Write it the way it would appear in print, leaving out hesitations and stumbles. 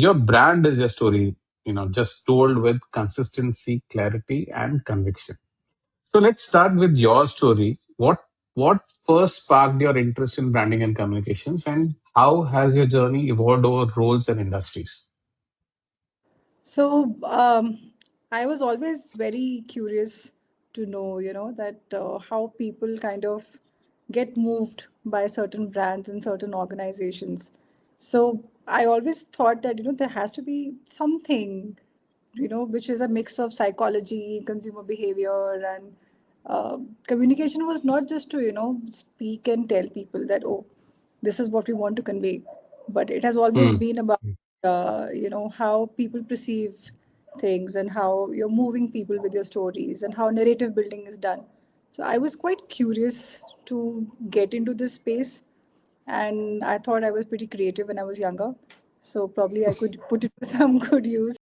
Your brand is your story, just told with consistency, clarity, and conviction. So let's start with your story. What first sparked your interest in branding and communications, and how has your journey evolved over roles and industries? So I was always very curious to know, that how people kind of get moved by certain brands and certain organizations. So I always thought that, there has to be something, which is a mix of psychology, consumer behavior, and communication was not just to, speak and tell people that, oh, this is what we want to convey, but it has always Hmm. been about how people perceive things and how you're moving people with your stories and how narrative building is done. So I was quite curious to get into this space, and I thought I was pretty creative when I was younger, so probably I could put it to some good use.